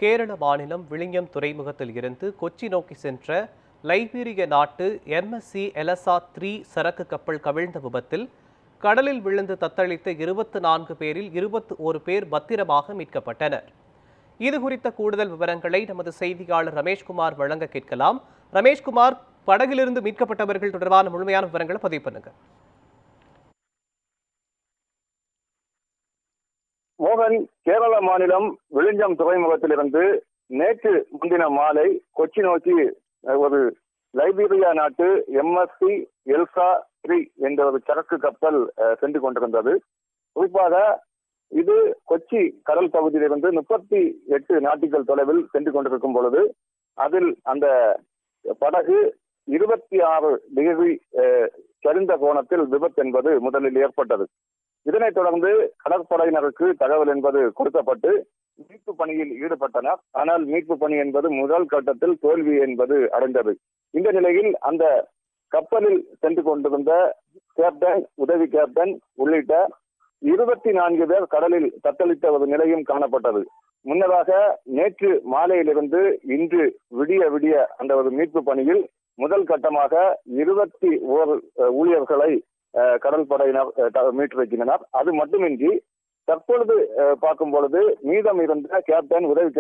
கேரள மாநிலம் விழிஞம் துறைமுகத்தில் இருந்து கொச்சி நோக்கி சென்ற லைபீரிய நாட்டு MSC எலசா 3 சரக்கு கப்பல் கவிழ்ந்த விபத்தில் கடலில் விழுந்து தத்தளித்த 24 பேரில் 21 பேர் பத்திரமாக மீட்கப்பட்டனர். இது குறித்த கூடுதல் விவரங்களை நமது செய்தியாளர் ரமேஷ்குமார் வழங்க கேட்கலாம். ரமேஷ்குமார், படகிலிருந்து மீட்கப்பட்டவர்கள் தொடர்பான முழுமையான விவரங்களை பதிவு பண்ணுங்க. மோகன், கேரள மாநிலம் விழிஞம் துறைமுகத்திலிருந்து நேற்று முன்தின மாலை கொச்சி நோக்கி ஒரு லைபீரியா நாட்டு MSC எல்சா 3 என்ற ஒரு சரக்கு கப்பல் சென்று கொண்டிருந்தது. குறிப்பாக இது கொச்சி கடல் பகுதியிலிருந்து 38 நாட்டிகள் தொலைவில் சென்று கொண்டிருக்கும் பொழுது அதில் அந்த படகு 26 டிகிரி சரிந்த கோணத்தில் விபத்து என்பது முதலில் ஏற்பட்டது. இதனைத் தொடர்ந்து கடற்படையினருக்கு தகவல் என்பது கொடுக்கப்பட்டு மீட்பு பணியில் ஈடுபட்டனர். ஆனால் மீட்பு பணி என்பது முதல் கட்டத்தில் தோல்வி என்பது அடைந்தது. இந்த நிலையில் அந்த கப்பலில் சென்று கொண்டிருந்த கேப்டன், உதவி கேப்டன் உள்ளிட்ட 24 பேர் கடலில் தத்தளித்த ஒரு நிலையும் காணப்பட்டது. முன்னதாக நேற்று மாலையிலிருந்து இன்று விடிய அந்த ஒரு மீட்பு பணியில் முதல் கட்டமாக 21 ஊழியர்களை கடல் படையினர் மீட்டிருக்கின்றனர். அது மட்டுமின்றி தற்பொழுது பார்க்கும் பொழுது மீதம் இருந்த கேப்டன், உதவி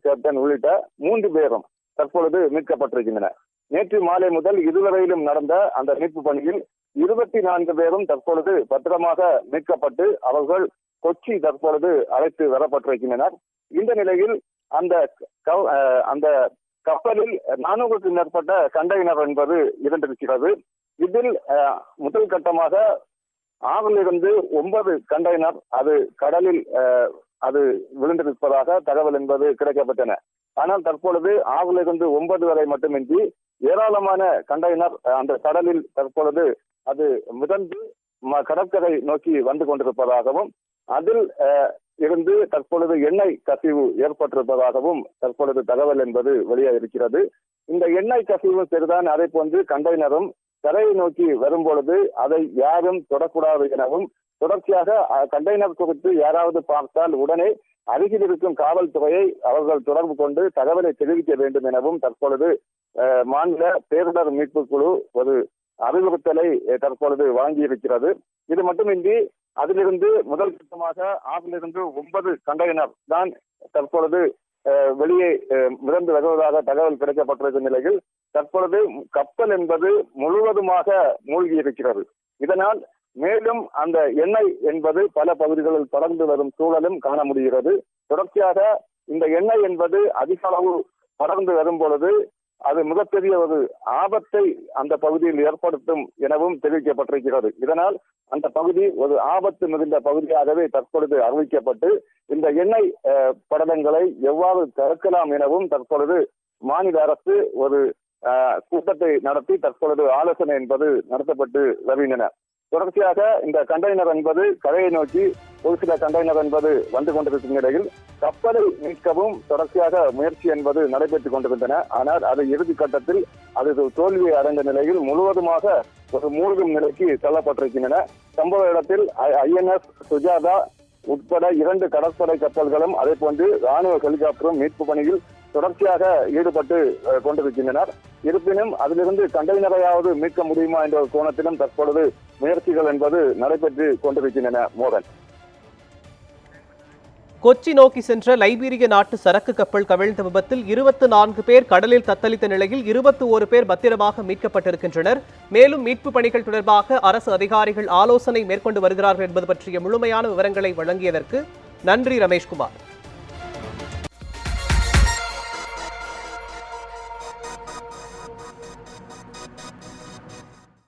கேப்டன் உள்ளிட்ட 3 பேரும் தற்பொழுது மீட்கப்பட்டிருக்கின்றனர். நேற்று மாலை முதல் இதுவரையிலும் நடந்த அந்த மீட்பு பணியில் 24 பேரும் தற்பொழுது பத்திரமாக மீட்கப்பட்டு அவர்கள் கொச்சி தற்பொழுது அழைத்து வரப்பட்டிருக்கின்றனர். இந்த நிலையில் அந்த கப்பலில் 400க்கும் மேற்பட்ட கண்டெய்னர் என்பது இருந்திருக்கிறது. இதில் முதல் கட்டமாக 6லிருந்து 9 கண்டெய்னர் அது கடலில் அது விழுந்திருப்பதாக தகவல் என்பது கிடைக்கப்பட்டன. ஆனால் தற்பொழுது 6லிருந்து 9 வரை மட்டுமின்றி ஏராளமான கண்டெய்னர் அந்த கடலில் தற்பொழுது அது மிதந்து கடற்கரை நோக்கி வந்து கொண்டிருப்பதாகவும் அதில் இருந்து தற்பொழுது எண்ணெய் கசிவு ஏற்பட்டிருப்பதாகவும் தற்பொழுது தகவல் என்பது வெளியாக இருக்கிறது. இந்த எண்ணெய் கசிவு சரிதான், அதை போன்று கண்டெய்னரும் கரையை நோக்கி வரும்பொழுது அதை யாரும் தொடக்கூடாது எனவும், தொடர்ச்சியாக கண்டெய்னர் குறித்து யாராவது பார்த்தால் உடனே அருகில் இருக்கும் காவல்துறையை அவர்கள் தொடர்பு கொண்டு தகவலை தெரிவிக்க வேண்டும் எனவும் தற்பொழுது மாநில பேரிடர் மீட்பு குழு ஒரு அறிவுறுத்தலை தற்பொழுது வழங்கியிருக்கிறது. இது மட்டுமின்றி அதிலிருந்து முதல் கட்டமாக 6லிருந்து 9 கண்டெய்னர் தான் தற்பொழுது வெளியே மிதந்து வருவதாக தகவல் கிடைக்கப்பட்டிருக்கும் நிலையில் தற்பொழுது கப்பல் என்பது முழுவதுமாக மூழ்கி இருக்கிறது. இதனால் மேலும் அந்த எண்ணெய் என்பது பல பகுதிகளில் தொடர்ந்து வரும் சூழலும் காண முடிகிறது. தொடர்ச்சியாக இந்த எண்ணெய் என்பது அதிக அளவு படர்ந்து வரும் பொழுது அது மிகப்பெரிய ஒரு ஆபத்தை அந்த பகுதியில் ஏற்படுத்தும் எனவும் தெரிவிக்கப்பட்டிருக்கிறது. இதனால் அந்த பகுதி ஒரு ஆபத்து மிகுந்த பகுதியாகவே தற்பொழுது அறிவிக்கப்பட்டு இந்த எண்ணெய் படலங்களை எவ்வாறு தடுக்கலாம் எனவும் தற்பொழுது மாநில அரசு ஒரு கூட்டத்தை நடத்தி தற்பொழுது ஆலோசனை என்பது நடத்தப்பட்டு வருகின்றன. தொடர்ச்சியாக இந்த கண்டெய்னர் என்பது கரையை நோக்கி ஒரு சில கண்டெய்னர் என்பது வந்து கொண்டிருக்கும் நிலையில் கப்பலை மீட்கவும் தொடர்ச்சியாக முயற்சி என்பது நடைபெற்றுக் கொண்டிருந்தன. ஆனால் அது இறுதி கட்டத்தில் அது தோல்வியை அடைந்த நிலையில் முழுவதுமாக ஒரு மூழ்கும் நிலைக்கு தள்ளப்பட்டிருக்கின்றன. சம்பவ இடத்தில் INS சுஜாதா உட்பட 2 கடற்படை கப்பல்களும் அதே போன்று ராணுவ ஹெலிகாப்டரும் மீட்பு பணியில் தொடர்ச்சியாக ஈடுபட்டு கொண்டிருக்கின்றனர். இருப்பினும் அதிலிருந்து கண்டெய்னரையாவது மீட்க முடியுமா என்ற ஒரு கோணத்திலும் தற்பொழுது முயற்சிகள் என்பது நடைபெற்று கொண்டிருக்கின்றன. மோகன், கொச்சி நோக்கி சென்ற லைபீரிய நாட்டு சரக்கு கப்பல் கவிழ்ந்த விபத்தில் 24 பேர் கடலில் தத்தளித்த நிலையில் 21 பேர் பத்திரமாக மீட்கப்பட்டிருக்கின்றனர். மேலும் மீட்பு பணிகள் தொடர்பாக அரசு அதிகாரிகள் ஆலோசனை மேற்கொண்டு வருகிறார்கள் என்பது பற்றிய முழுமையான விவரங்களை வழங்கியதற்கு நன்றி ரமேஷ்குமார்.